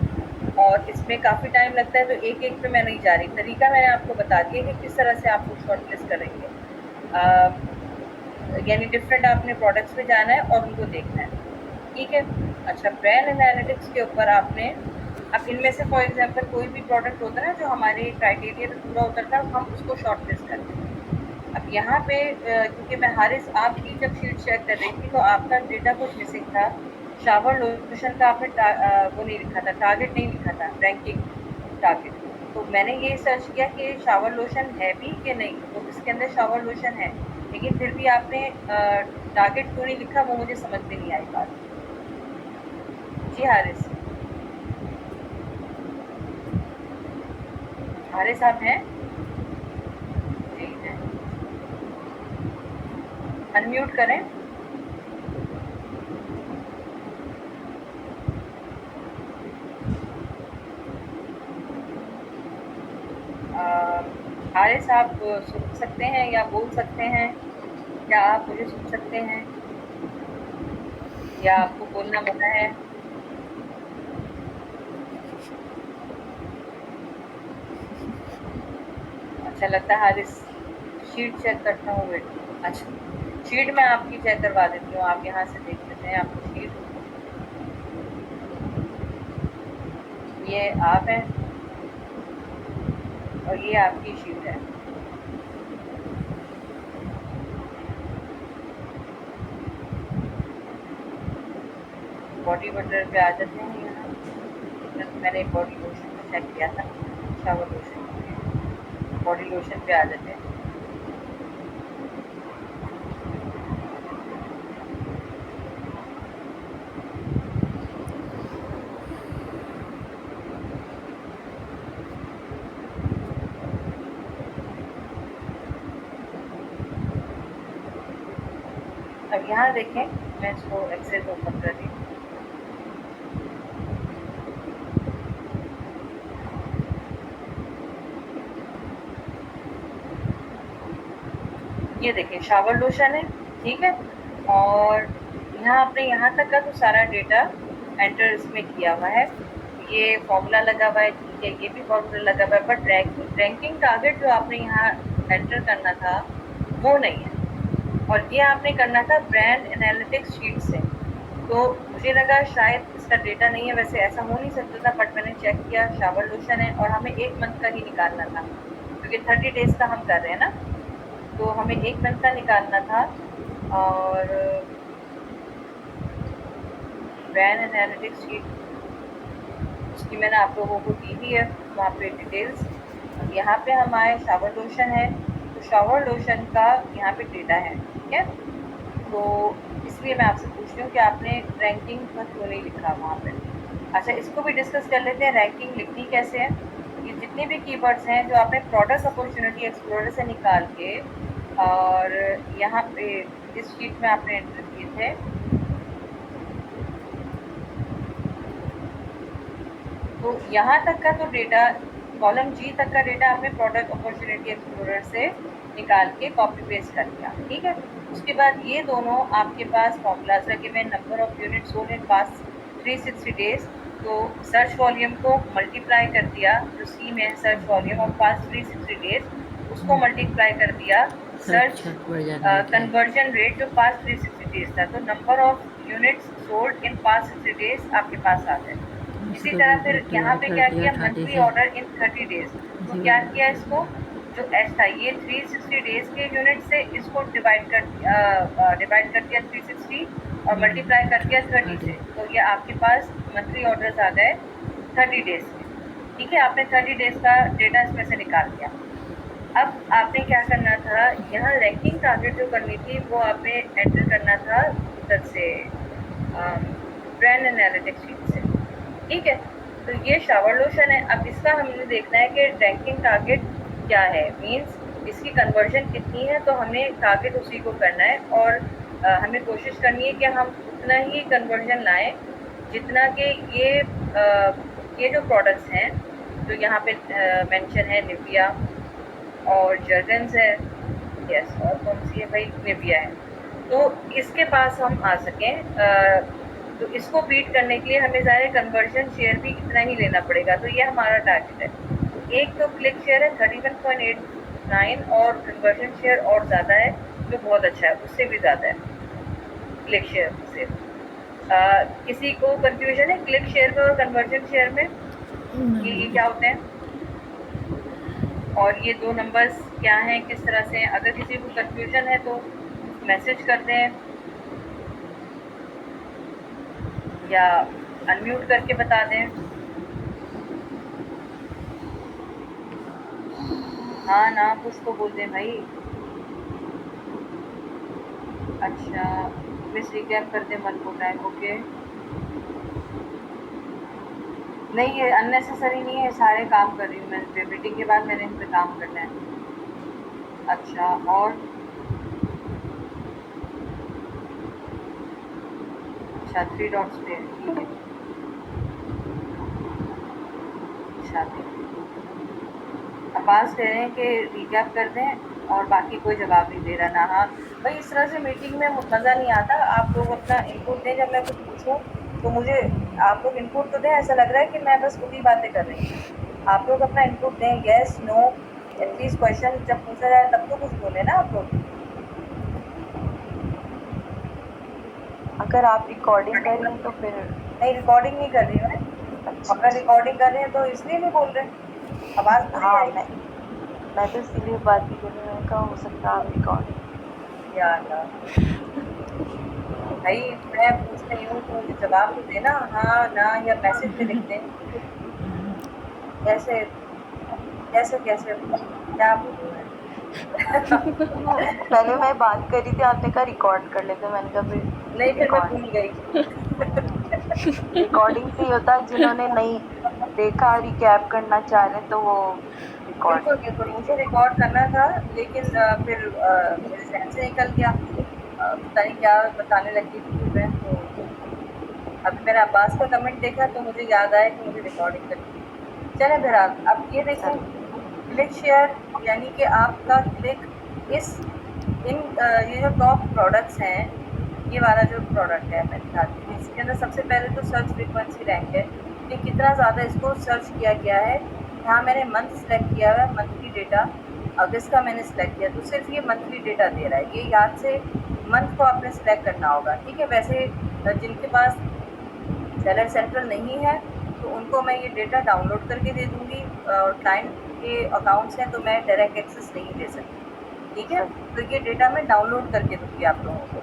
S1: और इसमें काफ़ी टाइम लगता है, तो एक-एक पे मैं नहीं जा रही। तरीका मैंने आपको बता दिया कि किस तरह से आप लोग शॉर्ट लिस्ट करेंगे। यानी डिफरेंट आपने प्रोडक्ट्स पे जाना है और उनको देखना है, ठीक है। अच्छा, ब्रांड एनालिटिक्स के ऊपर आपने, अब इनमें से फॉर एग्जांपल कोई भी प्रोडक्ट होता है ना जो हमारे क्राइटेरिया पे पूरा उतरता है, हम उसको शॉर्ट लिस्ट करते हैं। अब यहाँ पे क्योंकि मैं हारिस आपकी जब शीट चेक कर रही थी तो आपका डेटा कुछ मिसिंग था। शावर लोशन का आपने वो नहीं लिखा था, टारगेट नहीं लिखा था, रैंकिंग टारगेट। तो मैंने ये सर्च किया कि शावर लोशन है भी कि नहीं, तो इसके अंदर शावर लोशन है, लेकिन फिर भी आपने टारगेट क्यों नहीं लिखा, वो मुझे समझ में नहीं आई बात। जी हारिस, हारिस आप हैं? जी हैं। अनम्यूट करें। हारिस, आप सुन सकते हैं या बोल सकते हैं? क्या आप मुझे सुन सकते हैं या आपको बोलना मना है? अच्छा, लगता है हारिस शीट चेक करता हूँ, वेट। अच्छा, शीट मैं आपकी चेक करवा देती हूँ, आप यहाँ से देख लेते हैं आपकी शीट। ये आप हैं और ये आपकी शीट है। बॉडी बटर पे आ जाते हैं यहाँ। मैंने बॉडी लोशन पे चेक किया था, शावर लोशन, बॉडी लोशन पे आ जाते हैं। अब यहाँ देखें, मैं इसको एक्सेस ओपन कर रही हूँ। ये देखिए शावर लोशन है, ठीक है। और यहाँ आपने यहाँ तक का तो सारा डेटा एंटर इसमें किया हुआ है। ये फॉर्मूला लगा हुआ है, ठीक है, ये भी फॉर्मूला लगा हुआ है, बट रैंकिंग टारगेट जो आपने यहाँ एंटर करना था वो नहीं है, और ये आपने करना था ब्रांड एनालिटिक्स शीट से। तो मुझे लगा शायद इसका डेटा नहीं है, वैसे ऐसा हो नहीं सकता था, बट मैंने चेक किया, शावर लोशन है और हमें 1 मंथ का ही निकालना था। क्योंकि 30 डेज़ का हम कर रहे हैं ना, तो हमें 1 मंथ का निकालना था। और ब्रांड एनालिटिक्स शीट उसकी मैंने आप लोगों को दी हुई है, वहाँ पे डिटेल्स। अब यहाँ पे हम आए, शावर लोशन है, तो शावर लोशन का यहाँ पे डेटा है, ठीक है? तो इसलिए मैं आपसे पूछ रही हूँ कि आपने रैंकिंग का क्यों नहीं लिखा वहाँ पे? अच्छा, इसको भी डिस्कस कर लेते हैं, रैंकिंग लिखनी कैसे है। ये जितने भी कीवर्ड्स हैं जो आपने प्रोडक्ट अपॉर्चुनिटी एक्सप्लोरर से निकाल के और यहाँ पे इस शीट में आपने एंटर किए थे, तो यहाँ तक का तो डेटा, कॉलम जी तक का डेटा आपने प्रोडक्ट अपॉर्चुनिटी एक्सप्लोरर से निकाल के कॉपी पेस्ट कर लिया, ठीक है? उसके बाद ये दोनों आपके पास फॉर्मूलाज रखे हुए, number of unit sold in past 360 days, तो सर्च वॉल्यूम को मल्टीप्लाई कर दिया, जो सी में search volume of past 360 days उसको मल्टीप्लाई कर दिया सर्च कन्वर्जन रेट जो पास्ट 360 डेज था, तो number of units sold in past 60 days आपके पास आ जाए। इसी तरह फिर यहाँ पे क्या किया, मंथली ऑर्डर इन 30 डेज, तो क्या किया, इसको जो एस था ये 360 डेज के यूनिट से इसको डिवाइड कर दिया 360 और मल्टीप्लाई कर दिया 30 से, तो ये आपके पास मंथली ऑर्डर्स आ गए 30 डेज के, ठीक है? आपने 30 डेज का डेटा इसमें से निकाल दिया। अब आपने क्या करना था, यहाँ रैंकिंग टारगेट जो करनी थी वो आपने एंटर करना था उधर से ब्रांड एनालिटिक्स शीट से, ठीक है? तो ये शावर लोशन है। अब इसका हमने देखना है कि रैंकिंग टारगेट क्या है, मीन्स इसकी कन्वर्जन कितनी है, तो हमें टारगेट उसी को करना है और हमें कोशिश करनी है कि हम उतना ही कन्वर्जन लाएं जितना कि ये जो प्रोडक्ट्स हैं जो यहाँ पे मेंशन है, निविया और जर्गन्स है, यस, और कौन सी है भाई, निविया है, तो इसके पास हम आ सकें। तो इसको बीट करने के लिए हमें ज़ाहिर कन्वर्जन शेयर भी इतना ही लेना पड़ेगा, तो ये हमारा टारगेट है। एक तो क्लिक शेयर है 31.89 और कन्वर्जन शेयर और ज़्यादा है जो बहुत अच्छा है, उससे भी ज़्यादा है क्लिक शेयर से। किसी को कंफ्यूजन है क्लिक शेयर में और कन्वर्जन शेयर में, ये क्या होते हैं और ये दो नंबर्स क्या हैं, किस तरह से हैं? अगर किसी को कंफ्यूजन है तो मैसेज करते हैं या अनम्यूट करके बता दें। हाँ ना, कुछ तो बोल दें भाई। अच्छा, मिस रिकैप कर दें वन को टाइम, ओके। नहीं, ये अननेसेसरी नहीं है, सारे काम कर रही हूँ मैं, मीटिंग के बाद मैंने इन पे काम करना है। अच्छा, और अच्छा 3 डॉट्स पे, ठीक है। अच्छा, अब्बास कह रहे हैं कि रिकैप कर दें और बाकी कोई जवाब नहीं दे रहा ना। हाँ भाई, इस तरह से मीटिंग में मज़ा नहीं आता। आप लोग अपना इनपुट दें, जब मैं कुछ पूछूँ तो मुझे आप लोग इनपुट तो दें, ऐसा लग रहा है कि मैं बस खुद ही बातें कर रही हूँ। आप लोग अपना इनपुट दें, येस नो, एटलीस्ट क्वेश्चन जब पूछा जाए तब तो कुछ बोले ना आप लोग।
S2: अगर आप रिकॉर्डिंग कर रही हैं तो फिर
S1: नहीं, रिकॉर्डिंग नहीं कर रही हूँ मैं।
S2: अच्छा,
S1: अगर रिकॉर्डिंग कर रहे हैं तो इसलिए नहीं बोल रहे, आवाज़ पूरी
S2: हाँ,
S1: आएगी।
S2: मैं तो इसीलिए बात भी कर रही हूँ, मैंने कहा हो सकता है आप रिकॉर्डिंग।
S1: या अल्लाह, भाई मैं पूछ रही हूँ तो मुझे जवाब तो देना, हाँ ना, या मैसेज में लिख दें। कैसे कैसे कैसे क्या बोल रहे हैं?
S2: पहले मैं बात कर रही थी, आपने कहा रिकॉर्ड कर लेते, मैंने कहा फिर
S1: नहीं, फिर मैं
S2: रिकॉर्ड।
S1: भूल गई।
S2: रिकॉर्डिंग से ही होता है, जिन्होंने नहीं देखा रिकैप करना चाह रहे तो वो रिकॉर्ड।
S1: बिल्कुल बिल्कुल, मुझे रिकॉर्ड करना था, लेकिन फिर मेरे जहन से निकल गया। पता नहीं क्या बताने लगी थी मैं, तो अभी मैंने अब्बास का कमेंट देखा तो मुझे याद आया कि मुझे रिकॉर्डिंग करनी थी। चलें बहरहाल, अब ये देखें, क्लिक शेयर यानी कि आपका क्लिक इस ये जो टॉप प्रोडक्ट्स हैं, ये वाला जो प्रोडक्ट है मैं दिखाती हूँ, इसके अंदर सबसे पहले तो सर्च फ्रीक्वेंसी रैंक है कि कितना ज़्यादा इसको सर्च किया गया है। यहाँ मैंने मंथ सेलेक्ट किया हुआ है, मंथली डेटा अगस्त का मैंने सेलेक्ट किया, तो सिर्फ ये मंथली डेटा दे रहा है। ये याद से मंथ को आपने सेलेक्ट करना होगा, ठीक है? वैसे जिनके पास सेलर सेंट्रल नहीं है तो उनको मैं ये डेटा डाउनलोड करके दे दूँगी क्लाइंट के अकाउंट्स हैं तो मैं डायरेक्ट एक्सेस नहीं दे सकती, ठीक है?
S2: सही।
S1: तो ये डेटा मैं डाउनलोड करके दूँगी आप लोगों को।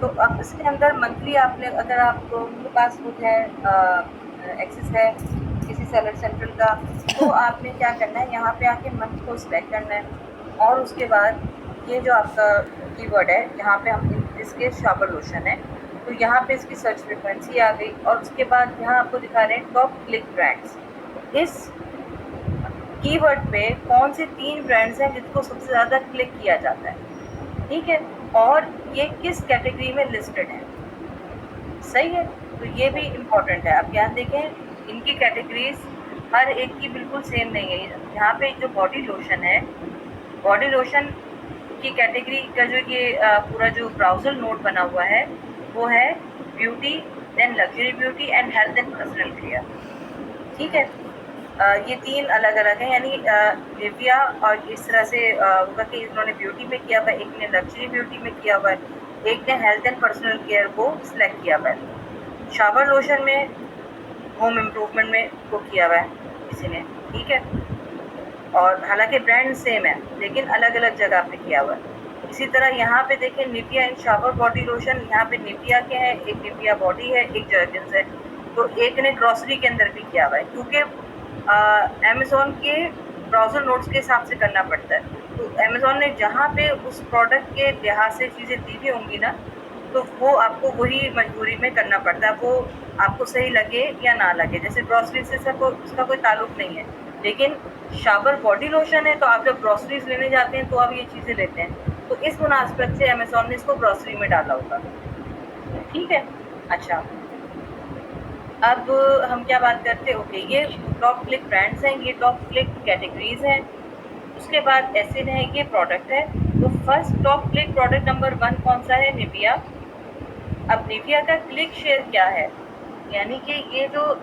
S1: तो अब इसके अंदर मंथली आपने अगर आप लोगों के पास खुद है एक्सेस है किसी सेलर सेंट्रल का, तो आपने क्या करना है, यहाँ पे आके मंथ को सिलेक्ट करना है और उसके बाद ये जो आपका कीवर्ड है, यहाँ पे हम इसके शावर लोशन है, तो यहाँ पे इसकी सर्च फ्रीक्वेंसी आ गई और उसके बाद यहाँ आपको दिखा रहे हैं टॉप क्लिक ब्रांड्स। इस कीवर्ड पे कौन से 3 ब्रांड्स हैं जिसको सबसे ज़्यादा क्लिक किया जाता है, ठीक है? और ये किस कैटेगरी में लिस्टेड है, सही है? तो ये भी इम्पोर्टेंट है। आप यहाँ देखें इनकी कैटेगरीज हर एक की बिल्कुल सेम नहीं है। यहाँ पे जो बॉडी लोशन है, बॉडी लोशन की कैटेगरी का जो ये पूरा जो ब्राउज़र नोड बना हुआ है वो है beauty, then luxury beauty and health and personal care, ठीक है? ये 3 अलग-अलग हैं, यानी निविया और इस तरह से होगा कि इन्होंने ब्यूटी में किया हुआ है, एक ने लग्जरी ब्यूटी में किया हुआ है, एक ने हेल्थ एंड पर्सनल केयर को सिलेक्ट किया हुआ है। शावर लोशन में होम इम्प्रूवमेंट में को किया हुआ है किसी ने, ठीक है? और हालांकि ब्रांड सेम है लेकिन अलग-अलग जगह पे किया हुआ है। इसी तरह यहाँ पे देखें Nivea and shower body lotion, यहाँ पे निविया के हैं, एक निविया बॉडी है, एक जर्गन्स है, तो एक ने ग्रॉसरी के अंदर भी किया हुआ है क्योंकि अमेज़न के ब्राउज़र नोट्स के हिसाब से करना पड़ता है। तो अमेज़न ने जहाँ पे उस प्रोडक्ट के लिहाज से चीज़ें दी हुई होंगी ना, तो वो आपको वही मजबूरी में करना पड़ता है, वो आपको सही लगे या ना लगे। जैसे ग्रॉसरी से उसका कोई ताल्लुक नहीं है, लेकिन शावर बॉडी लोशन है तो आप जब ग्रॉसरीज लेने जाते हैं तो आप ये चीज़ें लेते हैं, तो इस मुनासिबत से अमेज़न ने इसको ग्रॉसरी में डाला होगा, ठीक है? अच्छा, अब हम क्या बात करते हैं, ओके ये टॉप क्लिक ब्रांड्स हैं, ये टॉप क्लिक कैटेगरीज हैं, उसके बाद एसिड है, ये प्रोडक्ट है। तो first top click product number 1 कौन सा है? निविया। अब निविया का क्लिक शेयर क्या है, यानी कि ये जो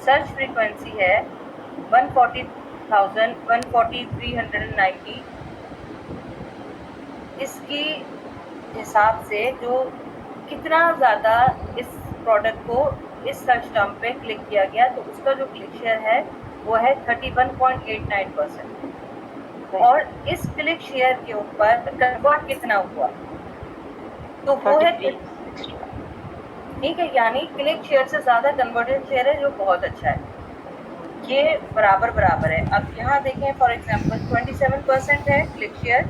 S1: सर्च फ्रीक्वेंसी है 140,000 140,390, इसकी हिसाब से जो कितना ज़्यादा इस प्रोडक्ट को इस सर्च टर्म पे क्लिक किया गया, तो उसका जो क्लिक शेयर है वो है 31.89%। और इस क्लिक शेयर के ऊपर कन्वर्ट कितना हुआ, तो वो है
S2: 33।
S1: ठीक है, यानी क्लिक शेयर से ज़्यादा कन्वर्जन शेयर है, जो बहुत अच्छा है। ये बराबर है। अब यहाँ देखें फॉर एग्जांपल 27% है क्लिक शेयर,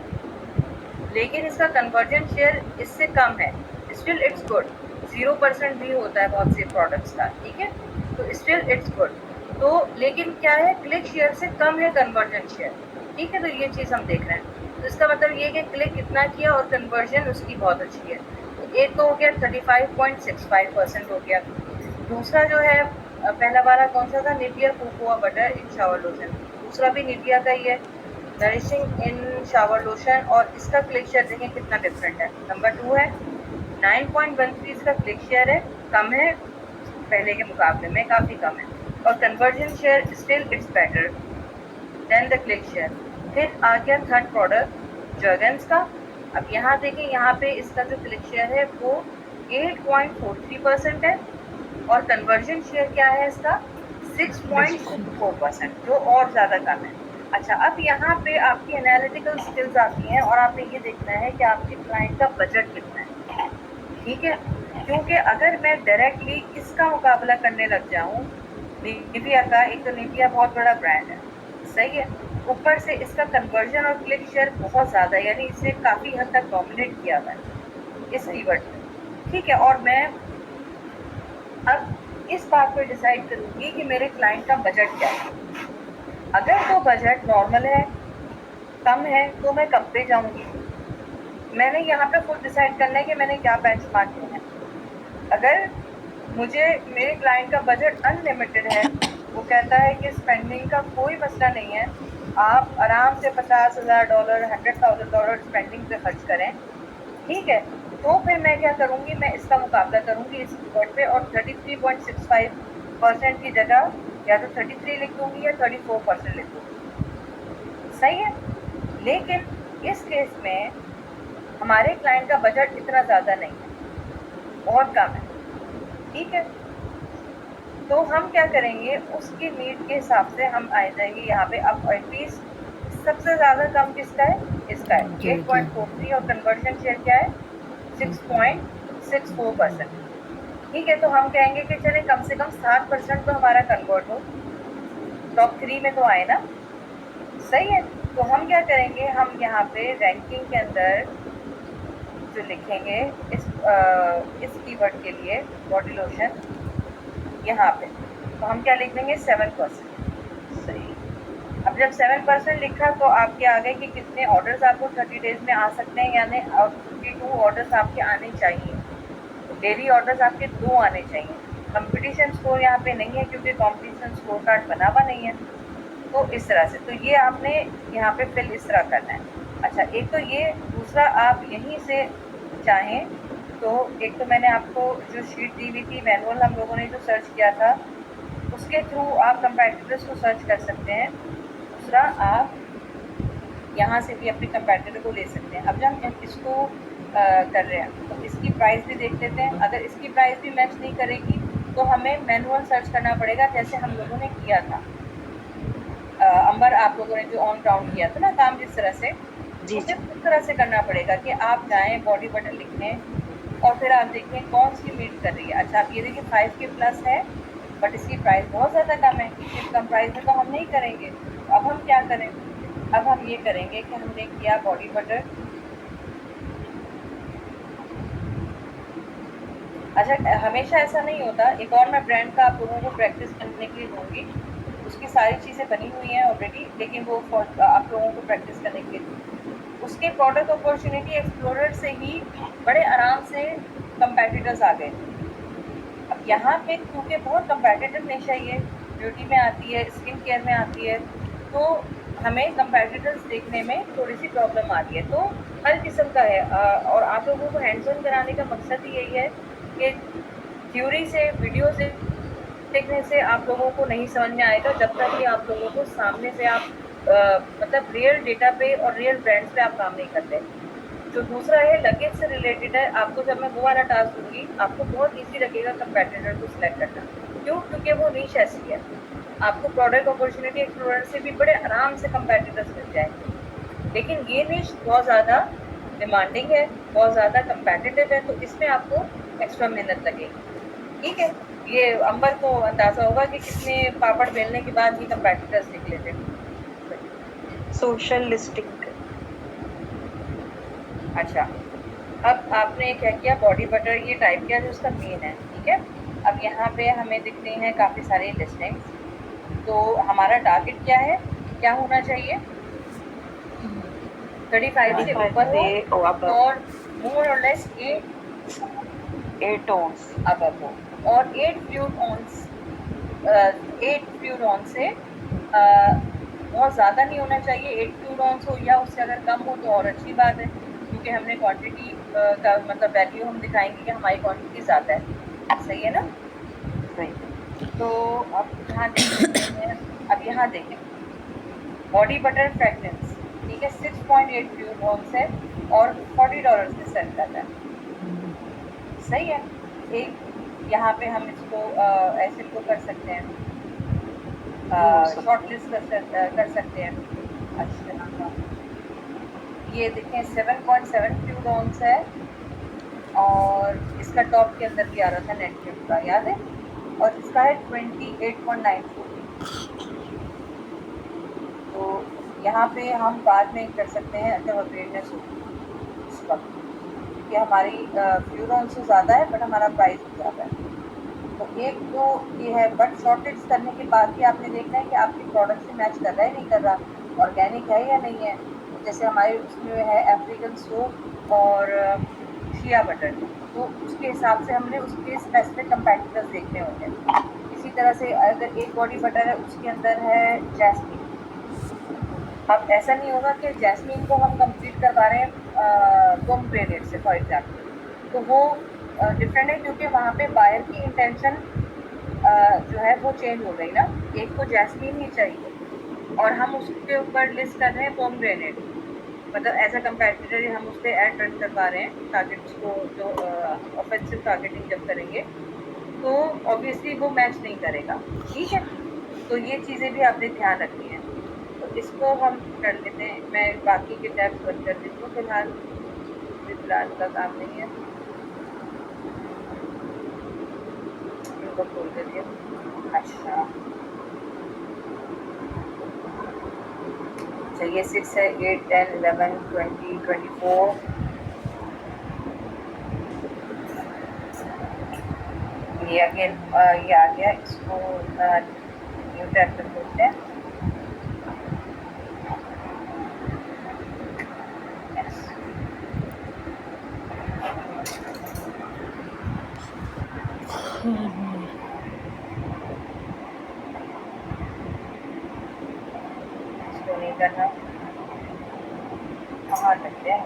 S1: लेकिन इसका कन्वर्जन शेयर इससे कम है। Still it's good. 0% भी होता है बहुत से प्रोडक्ट्स का, ठीक है? तो स्टिल इट्स गुड। तो लेकिन क्या है, क्लिक शेयर से कम है कन्वर्जन शेयर, ठीक है? तो ये चीज़ हम देख रहे हैं। तो इसका मतलब ये कि क्लिक कितना किया और कन्वर्जन उसकी बहुत अच्छी है। तो एक तो हो गया 35.65% हो गया। दूसरा जो है पहला वाला कौन सा था? निविया कोकोआ बटर इन शावर लोशन। दूसरा भी निविया का ही है, नरिशिंग इन शावर लोशन, और इसका क्लिक शेयर देखें कितना डिफरेंट है। नंबर 2 है 9.13 इसका क्लिक शेयर है, कम है पहले के मुकाबले में, काफ़ी कम है। और conversion share still it's better than the click share. फिर आ गया थर्ड प्रोडक्ट जर्गन्स का। अब यहाँ देखें, यहाँ पे इसका जो क्लिक शेयर है वो 8.43% है और कन्वर्जन शेयर क्या है इसका? 6.4%, जो और ज़्यादा कम है। अच्छा, अब यहाँ पे आपकी एनालिटिकल स्किल्स आती हैं और आपने ये देखना है कि आपके क्लाइंट का बजट कितना है, ठीक है? क्योंकि अगर मैं डायरेक्टली इसका मुकाबला करने लग जाऊँ, निविया का, एक तो निविया बहुत बड़ा ब्रांड है, सही है, ऊपर से इसका कन्वर्जन और क्लिक शेयर बहुत ज़्यादा है, यानी इसने काफ़ी हद तक डोमिनेट किया हुआ है इस कीवर्ड में, ठीक है? और मैं अब इस बात पर डिसाइड करूँगी कि मेरे क्लाइंट का बजट क्या है। अगर तो बजट नॉर्मल है, कम है, तो मैं कब पे जाऊँगी? मैंने यहाँ पे खुद डिसाइड करना है कि मैंने क्या बेंचमार्क किया है। अगर मुझे मेरे क्लाइंट का बजट अनलिमिटेड है, वो कहता है कि स्पेंडिंग का कोई मसला नहीं है, आप आराम से $50,000 $100,000 स्पेंडिंग पे खर्च करें, ठीक है? तो फिर मैं क्या करूँगी, मैं इसका मुकाबला करूँगी इस कीवर्ड पे और 33.65% की जगह या तो 33 लिख दूँगी या 34% लिख दूँगी, सही है? लेकिन इस केस में हमारे क्लाइंट का बजट इतना ज़्यादा नहीं है, बहुत कम है, ठीक है? तो हम क्या करेंगे, उसकी नीड के हिसाब से हम आ जाएंगे यहाँ पे। अब एटलीस्ट सबसे ज़्यादा कम किसका है, इसका है
S3: जी जी।
S1: 8.43, और कन्वर्शन शेयर क्या है 6.64%। ठीक है, तो हम कहेंगे कि चले कम से कम 7% तो हमारा कन्वर्ट हो, टॉप 3 में तो आए ना। सही है, तो हम क्या करेंगे, हम यहाँ पे रैंकिंग के अंदर जो लिखेंगे इस कीवर्ड के लिए बॉडी लोशन यहाँ पे, तो हम क्या लिख देंगे 7%।
S2: सही।
S1: अब जब 7% लिखा तो आपके आगे कि कितने ऑर्डर्स आपको 30 डेज में आ सकते हैं, यानी 52 ऑर्डर्स आपके आने चाहिए। डेली ऑर्डर्स आपके 2 आने चाहिए। कंपटीशन स्कोर यहाँ पे नहीं है क्योंकि कंपटीशन स्कोर कार्ड बना हुआ नहीं है। तो इस तरह से, तो ये आपने यहाँ पे फिल इस तरह करना है। अच्छा, एक तो ये, दूसरा आप यहीं से चाहें तो एक तो मैंने आपको जो शीट दी हुई थी मैनुअल हम लोगों ने जो सर्च किया था, उसके थ्रू आप कंपैटिटर्स को सर्च कर सकते हैं। दूसरा आप यहाँ से भी अपने कंपैटिटर को ले सकते हैं। अब जब हम इसको कर रहे हैं तो इसकी प्राइस भी देख लेते हैं। अगर इसकी प्राइस भी मैच नहीं करेगी तो हमें मैनुअल सर्च करना पड़ेगा, जैसे हम लोगों ने किया था। अंबर, आप लोगों ने जो ऑन ग्राउंड किया था ना काम जिस तरह से,
S2: जी
S1: उसे
S2: जी।
S1: उस तरह से करना पड़ेगा कि आप जाएँ बॉडी बटन लिखने और फिर आप देखें कौन सी मीट कर रही है। अच्छा, आप ये देखिए 5 के प्लस है, बट इसकी प्राइस बहुत ज़्यादा कम है। इससे कम प्राइस में तो हम नहीं करेंगे। तो अब हम क्या करें, अब हम ये करेंगे कि हमने किया बॉडी बटर। अच्छा, हमेशा ऐसा नहीं होता। एक और मैं ब्रांड का आप लोगों को प्रैक्टिस करने के लिए दूँगी। उसकी सारी चीज़ें बनी हुई हैं ऑलरेडी, लेकिन वो फॉर आप लोगों को प्रैक्टिस करने के लिए। उसके प्रोडक्ट अपॉर्चुनिटी एक्सप्लोरर से ही बड़े आराम से कंपैटिटर्स आ गए। अब यहाँ पे क्योंकि बहुत कंपैटिटिव निश है ये, ब्यूटी में आती है, स्किन केयर में आती है, तो हमें कंपैटिटर्स देखने में थोड़ी-सी प्रॉब्लम आ रही है। तो हर किस्म का है, और आप लोगों को हैंड्स ऑन कराने का मकसद ही यही है कि थ्योरी से, वीडियो से देखने से आप लोगों को नहीं समझ में आएगा जब तक कि आप लोगों को सामने से आप मतलब रियल डेटा पे और रियल ब्रांड्स पे आप काम नहीं करते। जो दूसरा है लगेज से रिलेटेड है, आपको जब मैं वो वाला टास्क दूँगी, आपको बहुत ईज़ी लगेगा कंपैटिटर को सिलेक्ट करना। क्यों? क्योंकि वो नीश ऐसी है। आपको प्रोडक्ट अपॉर्चुनिटी एक्सप्लोरर से भी बड़े आराम से कंपैटिटर्स मिल जाएँगे। लेकिन ये नीश बहुत ज़्यादा डिमांडिंग है, बहुत ज़्यादा कंपैटिटिव है, तो इसमें आपको एक्स्ट्रा मेहनत लगेगी। ठीक है? ये अंबर को अंदाज़ा होगा कि कितने पापड़ बेलने के बाद ये कंपैटिटर्स निकले थे।
S2: Social listing.
S1: अच्छा, अब आपने क्या किया, बॉडी बटर ये टाइप किया जो उसका मेन है, ठीक है? अब यहाँ पे हमें दिख रही हैं काफ़ी सारी लिस्टिंग्स। तो हमारा टारगेट क्या है? क्या होना चाहिए? 35 से
S2: 35
S1: ऊपर
S2: से
S1: हो
S2: अबव।
S1: और मोर और लेस 8
S2: 8 ऑन्स।
S1: अबव हो, और 8 फ्लूइड ऑन्स 8 फ्लूइड ऑन से बहुत ज़्यादा नहीं होना चाहिए। 8 फ्लूइड ऑन्स हो या उससे अगर कम हो तो और अच्छी बात है, क्योंकि हमने क्वांटिटी का मतलब वैल्यू हम दिखाएँगे कि हमारी क्वांटिटी ज़्यादा है। सही है ना?
S2: सही।
S1: तो अब यहाँ देख लेते हैं। अब यहाँ देखें, बॉडी बटर फ्रेग्रेंस, ठीक है, 6.8 फ्लूइड ऑन्स है और $40 में सेल कर रहा है। सही है। एक यहाँ पे हम इसको ऐसे को कर सकते हैं,
S2: बोल सकते
S1: शॉर्ट
S2: हैं।
S1: लिस्ट कर सकते हैं। अच्छा, ये देखें 7.7 फ्लूइड ऑन्स है और इसका टॉप के अंदर भी आ रहा था नेटफ्लिक्स का, याद है? और इसका है 28.94। तो यहाँ पे हम बाद में कर सकते हैं जब अवेयरनेस होगी इस वक्त, क्योंकि हमारी फ्लूइड ऑन्स तो ज़्यादा है बट हमारा प्राइस भी ज़्यादा है। तो एक तो ये है, बट शॉर्टेज करने के बाद भी आपने देखना है कि आपके प्रोडक्ट से मैच कर रहा है नहीं कर रहा, ऑर्गेनिक है या नहीं है। जैसे हमारे उसमें है अफ्रीकन सोप और शिया बटर, तो उसके हिसाब से हमने उसके स्पेसिफिक कंपैटिटर्स देखने होंगे। इसी तरह से अगर एक बॉडी बटर है उसके अंदर है जैस्मीन, अब ऐसा नहीं होगा कि जैस्मीन को हम कंप्लीट करवा रहे हैं पोमग्रेनेट से फॉर एग्जांपल, तो वो डिफरेंट है क्योंकि वहाँ पे बायर की इंटेंशन जो है वो चेंज हो गई ना। एक को जैस्मीन ही चाहिए और हम उसके ऊपर लिस्ट कर रहे हैं पोमग्रेनेट, मतलब एज अ कंपैटिटर हम उस पर ऐड रन करवा रहे हैं टारगेट्स को, जो ऑफेंसिव टारगेटिंग जब करेंगे तो ऑब्वियसली वो मैच नहीं करेगा। ठीक है? तो ये चीज़ें भी आपने ध्यान रखनी है। तो इसको हम कर लेते हैं, मैं बाकी के टैब्स बंद कर देती हूँ फिलहाल, मुझे फिलहाल का काम नहीं है, इनको खोल देती हूँ। अच्छा, अच्छा ये 6 है, 8, 10, 11, 20, 24, ये अगेन ये आ गया, इसको न्यू टैब पे खोलते हैं। यस, इसको नहीं करना, कहाँ करते हैं।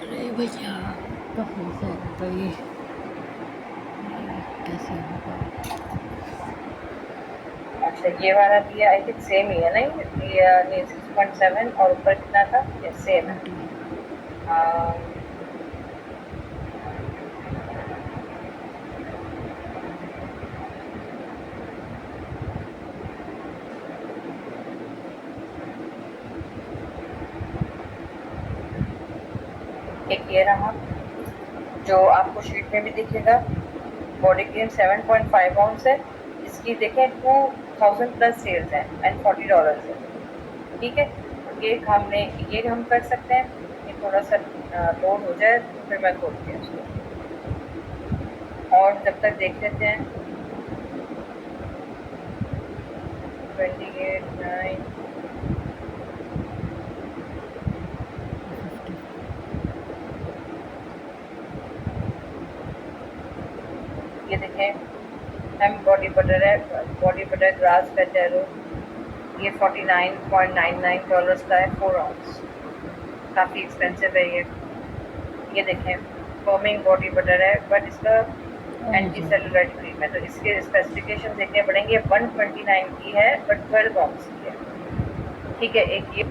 S3: अरे भैया कहाँ से आ गई, कैसे होगा।
S1: अच्छा ये वाला भी आई थिंक सेम ही है ना, ये 6.7 और ऊपर कितना था, ये सेम है।
S3: 48
S1: एक ये रहा जो आपको शीट में भी दिखेगा, बॉडी क्रीम 7.5 आउंस है, इसकी देखें 2000 प्लस सेल्स है एंड $40 है। ठीक है, ये हम कर सकते हैं, ये थोड़ा सा लोड हो जाए तो फिर मैं खोलती हूँ इसको, और जब तक देख लेते हैं 28, 9, ये देखें एम बॉडी बटर है, body butter grass fed arrow, ये $49.99 का है, 4 आउंस, काफ़ी एक्सपेंसिव है ये देखें फर्मिंग बॉडी बटर है, बट इसका एंटी सेलुलर क्रीम है, तो इसके स्पेसिफिकेशन देखने पड़ेंगे। 129 की है बट 12 आउंस की है। ठीक है, एक ये